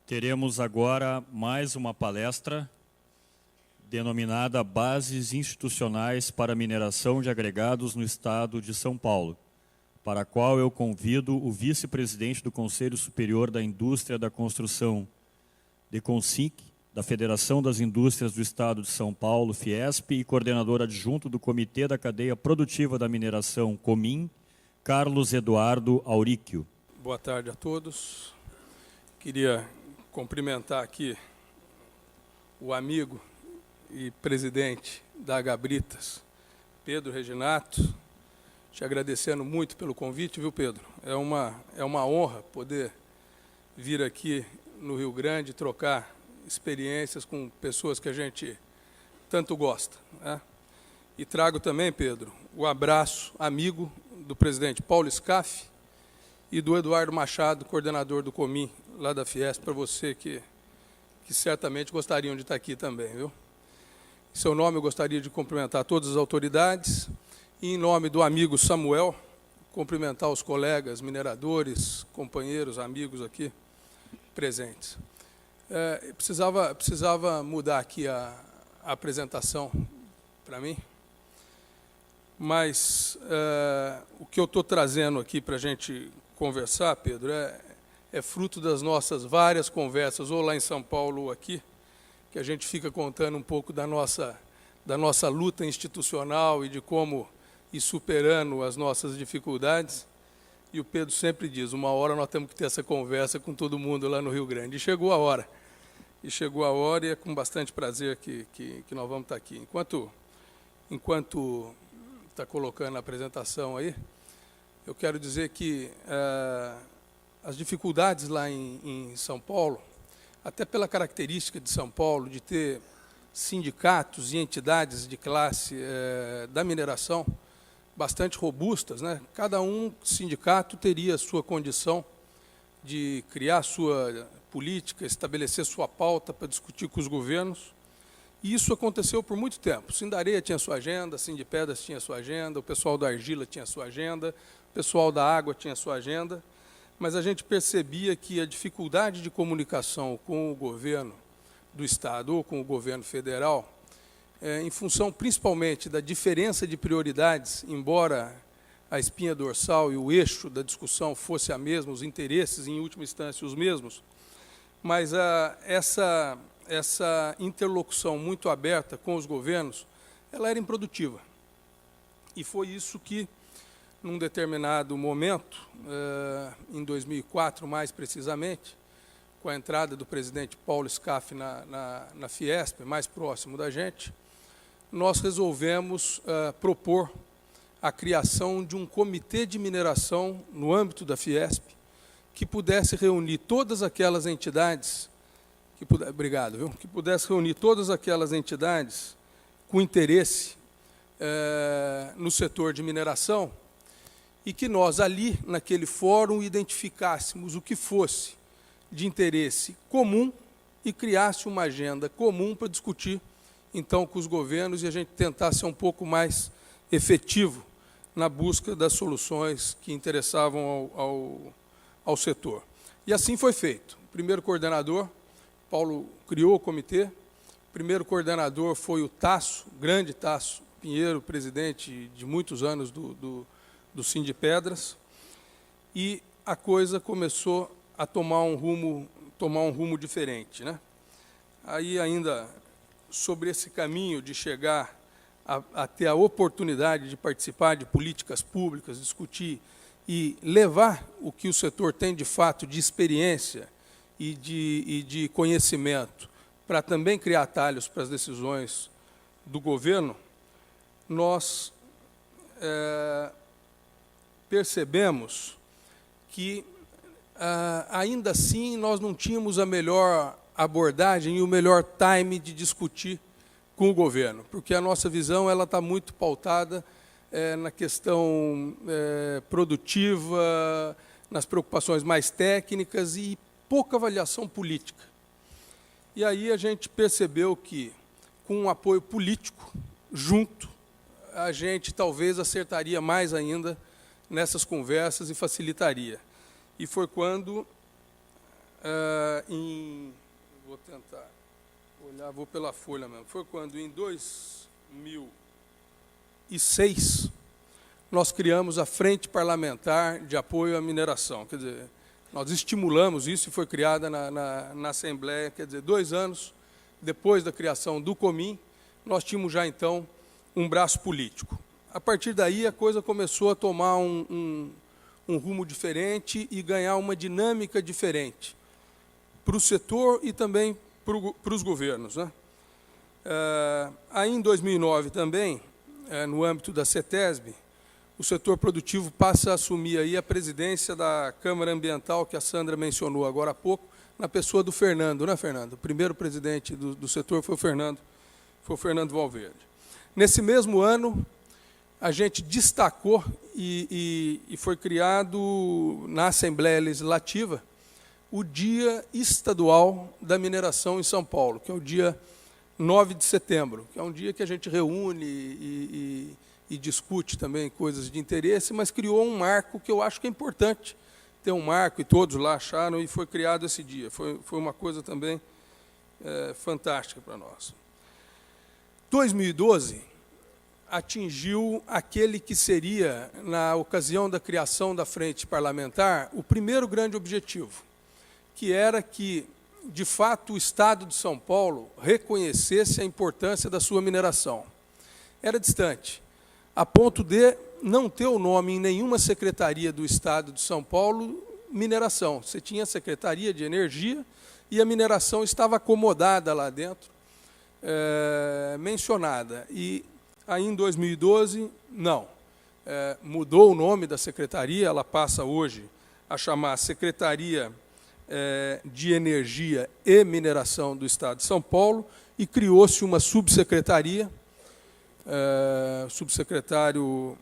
Teremos agora mais uma palestra denominada Bases Institucionais para a Mineração de Agregados no Estado de São Paulo, para a qual eu convido o vice-presidente do Conselho Superior da Indústria da Construção, DECONSIC, da Federação das Indústrias do Estado de São Paulo, Fiesp, e coordenador adjunto do Comitê da Cadeia Produtiva da Mineração, COMIN, Carlos Eduardo Auríquio. Boa tarde a todos. Queria cumprimentar aqui o amigo e presidente da Gabritas, Pedro Reginato, te agradecendo muito pelo convite, viu, Pedro? É uma honra poder vir aqui no Rio Grande trocar experiências com pessoas que a gente tanto gosta, né? E trago também, Pedro, o abraço amigo do presidente Paulo Scaff e do Eduardo Machado, coordenador do COMIN, lá da Fiesp, para você que certamente gostariam de estar aqui também, viu? Em seu nome, eu gostaria de cumprimentar todas as autoridades e, em nome do amigo Samuel, cumprimentar os colegas mineradores, companheiros, amigos aqui presentes. Precisava mudar aqui a apresentação para mim, mas o que eu estou trazendo aqui para a gente conversar, Pedro, é fruto das nossas várias conversas, ou lá em São Paulo ou aqui, que a gente fica contando um pouco da nossa luta institucional e de como ir superando as nossas dificuldades. E o Pedro sempre diz, uma hora nós temos que ter essa conversa com todo mundo lá no Rio Grande. E chegou a hora. E é com bastante prazer que nós vamos estar aqui. Enquanto está colocando a apresentação aí, eu quero dizer que as dificuldades lá em São Paulo, até pela característica de São Paulo, de ter sindicatos e entidades de classe da mineração bastante robustas, né? Cada sindicato teria a sua condição de criar sua política, estabelecer sua pauta para discutir com os governos. E isso aconteceu por muito tempo. O Sindareia tinha sua agenda, a Sindipedras tinha sua agenda, o pessoal da Argila tinha sua agenda, o pessoal da Água tinha sua agenda, mas a gente percebia que a dificuldade de comunicação com o governo do Estado ou com o governo federal, em função principalmente da diferença de prioridades, embora a espinha dorsal e o eixo da discussão fosse a mesma, os interesses, em última instância, os mesmos, mas essa interlocução muito aberta com os governos, ela era improdutiva. E foi isso que, num determinado momento, em 2004, mais precisamente, com a entrada do presidente Paulo Scaff na Fiesp, mais próximo da gente, nós resolvemos propor a criação de um comitê de mineração no âmbito da Fiesp, que pudesse reunir todas aquelas entidades, que pudesse reunir todas aquelas entidades com interesse no setor de mineração, e que nós ali, naquele fórum, identificássemos o que fosse de interesse comum e criasse uma agenda comum para discutir, então, com os governos, e a gente tentasse ser um pouco mais efetivo na busca das soluções que interessavam ao setor. E assim foi feito. O primeiro coordenador, Paulo criou o comitê, o primeiro coordenador foi o Tasso, grande Tasso Pinheiro, presidente de muitos anos do Sindipedras, e a coisa começou a tomar um rumo diferente, né? Aí, ainda sobre esse caminho de chegar a ter a oportunidade de participar de políticas públicas, discutir e levar o que o setor tem de fato de experiência e de conhecimento para também criar atalhos para as decisões do governo, nós percebemos que, ainda assim, nós não tínhamos a melhor abordagem e o melhor time de discutir com o governo, porque a nossa visão está muito pautada na questão produtiva, nas preocupações mais técnicas e pouca avaliação política. E aí a gente percebeu que, com um apoio político junto, a gente talvez acertaria mais ainda nessas conversas e facilitaria. E foi quando Vou tentar olhar, vou pela folha mesmo. Foi quando, em 2006, nós criamos a Frente Parlamentar de Apoio à Mineração. Quer dizer, nós estimulamos isso e foi criada na Assembleia. Quer dizer, 2 anos depois da criação do Comin, nós tínhamos já, então, um braço político. A partir daí, a coisa começou a tomar um rumo diferente e ganhar uma dinâmica diferente para o setor e também para os governos, né? Aí, em 2009, também, no âmbito da CETESB, o setor produtivo passa a assumir aí a presidência da Câmara Ambiental, que a Sandra mencionou agora há pouco, na pessoa do Fernando, né, Fernando? O primeiro presidente do setor foi o Fernando Valverde. Nesse mesmo ano, a gente destacou e foi criado na Assembleia Legislativa o Dia Estadual da Mineração em São Paulo, que é o dia 9 de setembro, que é um dia que a gente reúne e discute também coisas de interesse, mas criou um marco que eu acho que é importante ter um marco, e todos lá acharam, e foi criado esse dia. Foi uma coisa também fantástica para nós. 2012 atingiu aquele que seria, na ocasião da criação da Frente Parlamentar, o primeiro grande objetivo, que era que, de fato, o Estado de São Paulo reconhecesse a importância da sua mineração. Era distante, a ponto de não ter o nome em nenhuma secretaria do Estado de São Paulo, mineração. Você tinha a Secretaria de Energia e a mineração estava acomodada lá dentro, mencionada. E aí, em 2012, não. Mudou o nome da secretaria, ela passa hoje a chamar Secretaria de Energia e Mineração do Estado de São Paulo, e criou-se uma subsecretaria, subsecretário,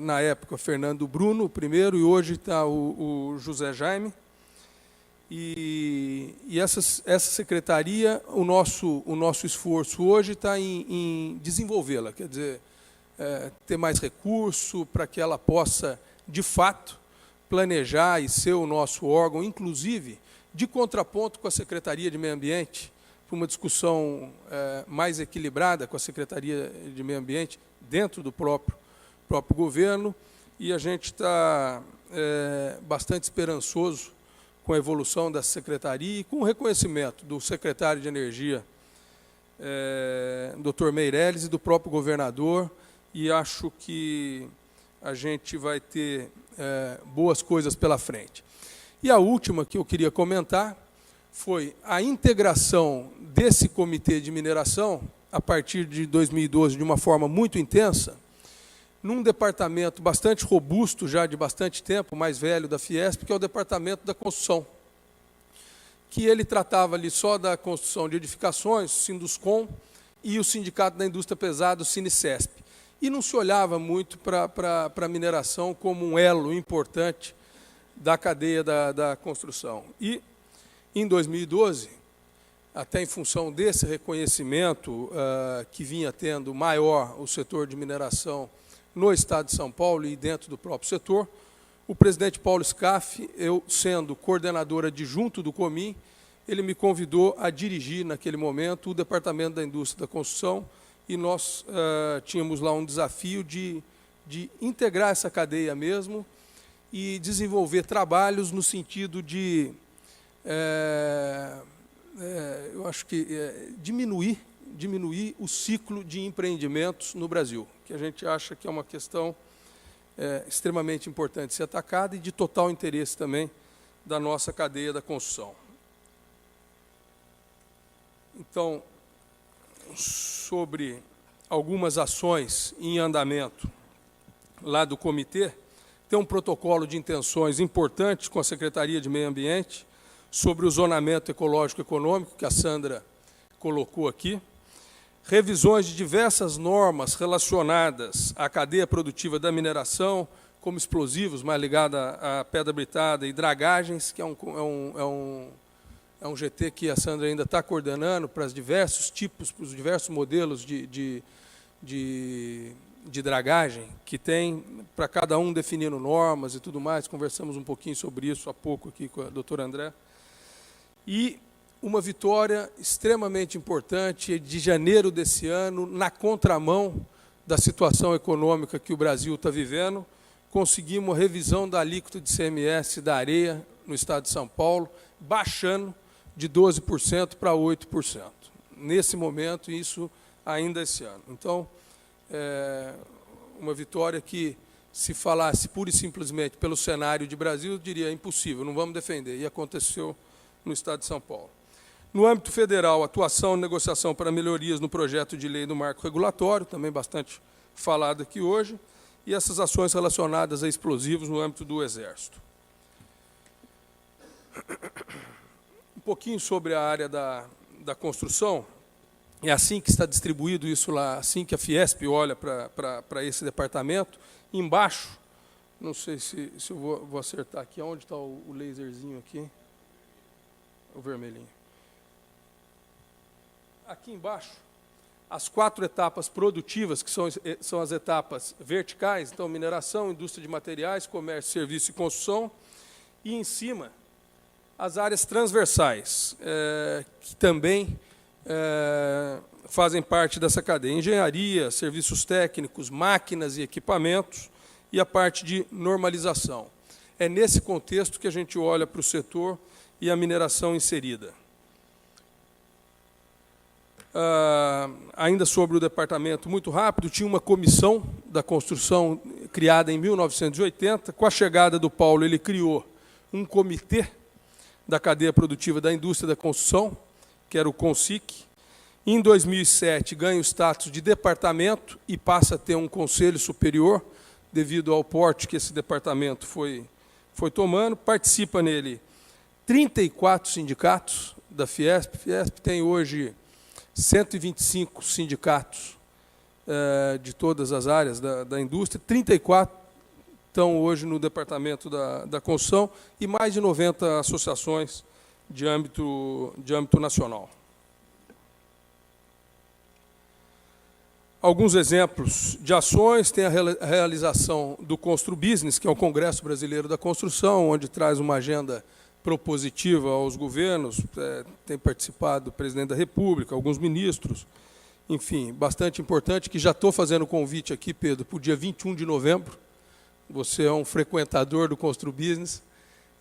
na época, Fernando Bruno, o primeiro, e hoje está o José Jaime. E essa secretaria, o nosso esforço hoje está em desenvolvê-la, quer dizer, ter mais recurso para que ela possa, de fato, planejar e ser o nosso órgão, inclusive, de contraponto com a Secretaria de Meio Ambiente, para uma discussão mais equilibrada com a Secretaria de Meio Ambiente, dentro do próprio governo, e a gente está bastante esperançoso com a evolução da secretaria e com o reconhecimento do secretário de Energia, Dr. Meirelles, e do próprio governador, e acho que a gente vai ter boas coisas pela frente. E a última que eu queria comentar foi a integração desse comitê de mineração, a partir de 2012, de uma forma muito intensa, num departamento bastante robusto, já de bastante tempo, mais velho da Fiesp, que é o Departamento da Construção, que ele tratava ali só da construção de edificações, o Sinduscom, e o Sindicato da Indústria Pesada, o Sinicesp. E não se olhava muito para a mineração como um elo importante da cadeia da construção. E, em 2012, até em função desse reconhecimento que vinha tendo maior o setor de mineração no Estado de São Paulo e dentro do próprio setor, o presidente Paulo Scaff, eu sendo coordenador adjunto do Comin, ele me convidou a dirigir, naquele momento, o Departamento da Indústria da Construção, e nós tínhamos lá um desafio de integrar essa cadeia mesmo e desenvolver trabalhos no sentido de, eu acho que, diminuir o ciclo de empreendimentos no Brasil, que a gente acha que é uma questão extremamente importante de ser atacada e de total interesse também da nossa cadeia da construção. Então, sobre algumas ações em andamento lá do comitê, tem um protocolo de intenções importante com a Secretaria de Meio Ambiente sobre o zonamento ecológico econômico, que a Sandra colocou aqui, revisões de diversas normas relacionadas à cadeia produtiva da mineração, como explosivos, mais ligada à pedra britada, e dragagens, que é um GT que a Sandra ainda está coordenando para os diversos tipos, para os diversos modelos de dragagem que tem, para cada um definindo normas e tudo mais. Conversamos um pouquinho sobre isso há pouco aqui com a doutora André. E uma vitória extremamente importante de janeiro desse ano, na contramão da situação econômica que o Brasil está vivendo, conseguimos a revisão da alíquota de ICMS da areia no estado de São Paulo, baixando de 12% para 8%. Nesse momento, isso ainda esse ano. Então, uma vitória que, se falasse pura e simplesmente pelo cenário de Brasil, eu diria impossível, não vamos defender. E aconteceu no estado de São Paulo. No âmbito federal, atuação e negociação para melhorias no projeto de lei do marco regulatório, também bastante falado aqui hoje, e essas ações relacionadas a explosivos no âmbito do Exército. Um pouquinho sobre a área da construção. É assim que está distribuído isso lá, assim que a Fiesp olha para esse departamento. Embaixo, não sei se eu vou acertar aqui, onde está o laserzinho aqui, o vermelhinho. Aqui embaixo, as 4 etapas produtivas, que são as etapas verticais, então mineração, indústria de materiais, comércio, serviço e construção, e em cima, as áreas transversais, que também fazem parte dessa cadeia. Engenharia, serviços técnicos, máquinas e equipamentos, e a parte de normalização. É nesse contexto que a gente olha para o setor e a mineração inserida. Ainda sobre o departamento, muito rápido, tinha uma comissão da construção criada em 1980. Com a chegada do Paulo, ele criou um comitê da cadeia produtiva da indústria da construção, que era o CONSIC. Em 2007, ganha o status de departamento e passa a ter um conselho superior, devido ao porte que esse departamento foi tomando. Participa nele 34 sindicatos da Fiesp. A Fiesp tem hoje 125 sindicatos de todas as áreas da indústria, 34 estão hoje no departamento da construção e mais de 90 associações de âmbito nacional. Alguns exemplos de ações: tem a realização do Constru Business, que é o Congresso Brasileiro da Construção, onde traz uma agenda propositiva aos governos, tem participado o presidente da República, alguns ministros, enfim, bastante importante, que já estou fazendo convite aqui, Pedro, para o dia 21 de novembro. Você é um frequentador do Constru Business,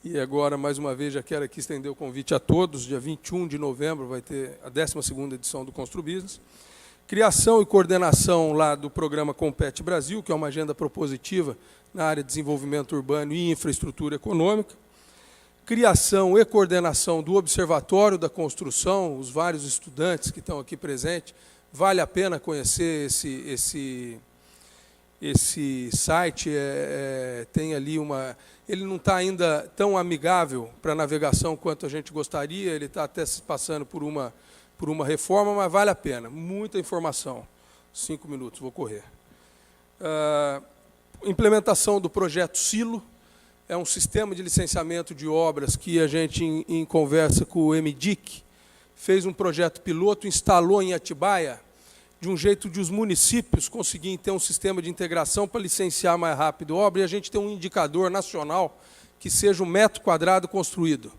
e agora, mais uma vez, já quero aqui estender o convite a todos. Dia 21 de novembro vai ter a 12ª edição do Constru Business. Criação e coordenação lá do programa Compete Brasil, que é uma agenda propositiva na área de desenvolvimento urbano e infraestrutura econômica. Criação e coordenação do Observatório da Construção, os vários estudantes que estão aqui presentes. Vale a pena conhecer esse site, tem ali ele não está ainda tão amigável para navegação quanto a gente gostaria, ele está até se passando por uma reforma, mas vale a pena, muita informação. 5 minutos, vou correr. Implementação do projeto Silo, é um sistema de licenciamento de obras que a gente, em conversa com o MDIC, fez um projeto piloto, instalou em Atibaia, de um jeito de os municípios conseguirem ter um sistema de integração para licenciar mais rápido a obra, e a gente tem um indicador nacional que seja o metro quadrado construído.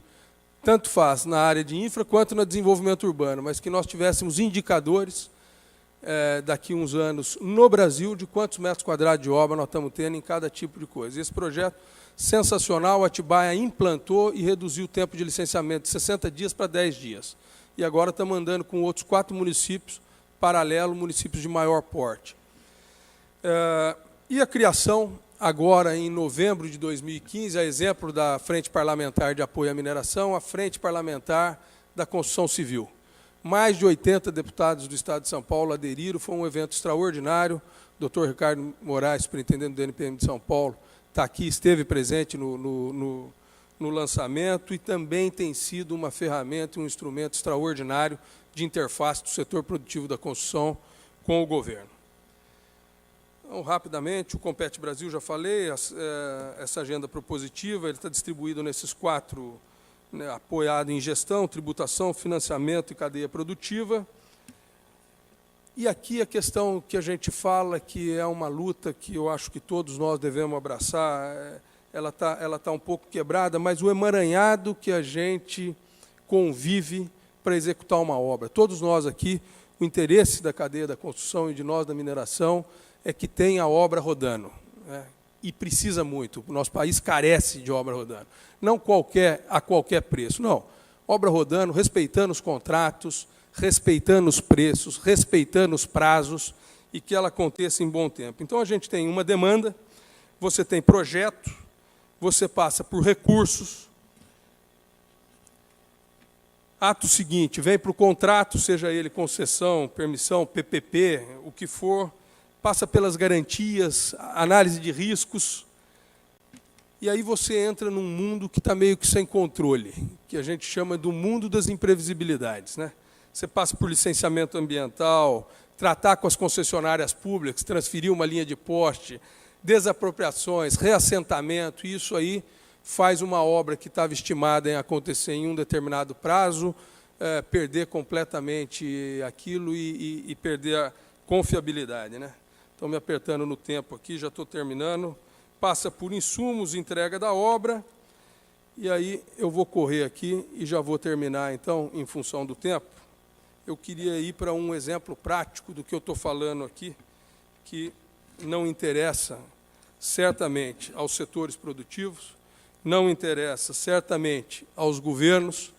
Tanto faz na área de infra quanto no desenvolvimento urbano, mas que nós tivéssemos indicadores daqui a uns anos no Brasil de quantos metros quadrados de obra nós estamos tendo em cada tipo de coisa. E esse projeto sensacional, a Atibaia implantou e reduziu o tempo de licenciamento de 60 dias para 10 dias. E agora estamos andando com outros 4 municípios, paralelo, municípios de maior porte. E a criação, agora em novembro de 2015, a exemplo da Frente Parlamentar de Apoio à Mineração, a Frente Parlamentar da Construção Civil. Mais de 80 deputados do Estado de São Paulo aderiram, foi um evento extraordinário. O Dr. Ricardo Moraes, superintendente do NPM de São Paulo, está aqui, esteve presente no lançamento, e também tem sido uma ferramenta, um instrumento extraordinário de interface do setor produtivo da construção com o governo. Então, rapidamente, o Compete Brasil, já falei, essa agenda propositiva, ele está distribuído nesses 4, né, apoiado em gestão, tributação, financiamento e cadeia produtiva. E aqui a questão que a gente fala, que é uma luta que eu acho que todos nós devemos abraçar, ela tá um pouco quebrada, mas o emaranhado que a gente convive para executar uma obra. Todos nós aqui, o interesse da cadeia da construção e de nós da mineração é que tenha a obra rodando, né? E precisa muito. O nosso país carece de obra rodando. Não a qualquer preço, não. Obra rodando, respeitando os contratos, respeitando os preços, respeitando os prazos e que ela aconteça em bom tempo. Então, a gente tem uma demanda, você tem projeto, você passa por recursos. Ato seguinte, vem para o contrato, seja ele concessão, permissão, PPP, o que for, passa pelas garantias, análise de riscos, e aí você entra num mundo que está meio que sem controle, que a gente chama do mundo das imprevisibilidades, né? Você passa por licenciamento ambiental, tratar com as concessionárias públicas, transferir uma linha de poste, desapropriações, reassentamento, e isso aí faz uma obra que estava estimada em acontecer em um determinado prazo, perder completamente aquilo e perder a confiabilidade, né? Estão me apertando no tempo aqui, já estou terminando. Passa por insumos, entrega da obra, e aí eu vou correr aqui e já vou terminar, então, em função do tempo. Eu queria ir para um exemplo prático do que eu estou falando aqui, que não interessa certamente aos setores produtivos, não interessa certamente aos governos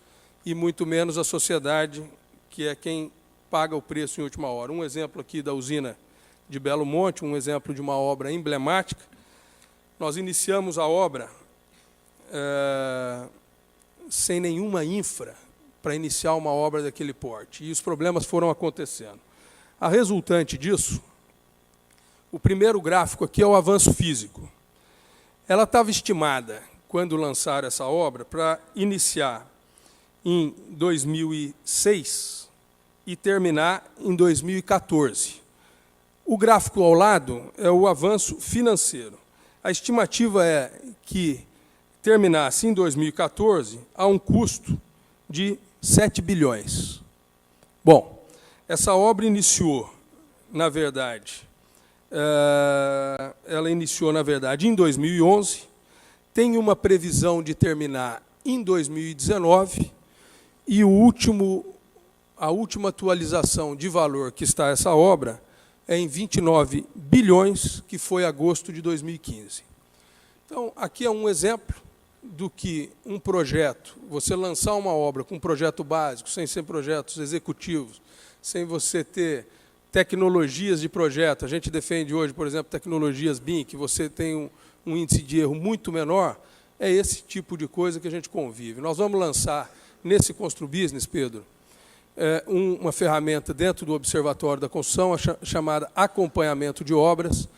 e muito menos à sociedade, que é quem paga o preço em última hora. Um exemplo aqui da usina de Belo Monte, um exemplo de uma obra emblemática. Nós iniciamos a obra sem nenhuma infra para iniciar uma obra daquele porte, e os problemas foram acontecendo. A resultante disso, o primeiro gráfico aqui é o avanço físico. Ela estava estimada, quando lançaram essa obra, para iniciar em 2006 e terminar em 2014. O gráfico ao lado é o avanço financeiro. A estimativa é que terminasse em 2014 a um custo de 7 bilhões. Bom, essa obra iniciou, na verdade, em 2011, tem uma previsão de terminar em 2019, e a última atualização de valor que está essa obra é em 29 bilhões, que foi agosto de 2015. Então, aqui é um exemplo do que um projeto, você lançar uma obra com um projeto básico, sem ser projetos executivos, sem você ter tecnologias de projeto. A gente defende hoje, por exemplo, tecnologias BIM, que você tem um índice de erro muito menor. É esse tipo de coisa que a gente convive. Nós vamos lançar, nesse ConstruBusiness, Pedro, uma ferramenta dentro do Observatório da Construção, chamada Acompanhamento de Obras.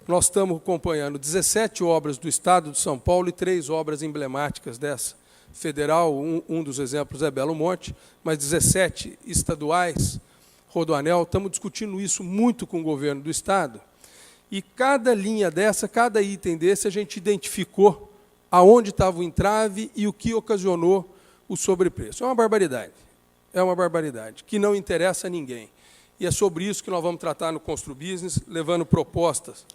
Nós estamos acompanhando 17 obras do Estado de São Paulo e 3 obras emblemáticas dessa federal. Um dos exemplos é Belo Monte, mas 17 estaduais, Rodoanel. Estamos discutindo isso muito com o governo do Estado. E cada linha dessa, cada item desse, a gente identificou aonde estava o entrave e o que ocasionou o sobrepreço. É uma barbaridade. É uma barbaridade, que não interessa a ninguém. E é sobre isso que nós vamos tratar no ConstruBusiness, levando propostas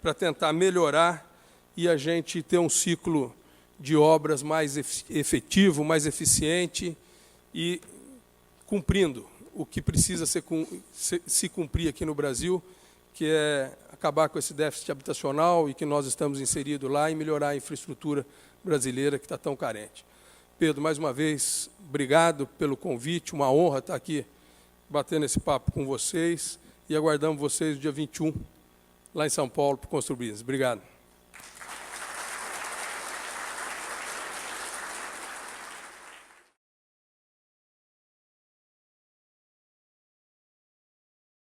para tentar melhorar e a gente ter um ciclo de obras mais efetivo, mais eficiente e cumprindo o que precisa se cumprir aqui no Brasil, que é acabar com esse déficit habitacional e que nós estamos inseridos lá, e melhorar a infraestrutura brasileira que está tão carente. Pedro, mais uma vez, obrigado pelo convite, uma honra estar aqui batendo esse papo com vocês, e aguardamos vocês no dia 21, lá em São Paulo, para o ConstruBusiness. Obrigado.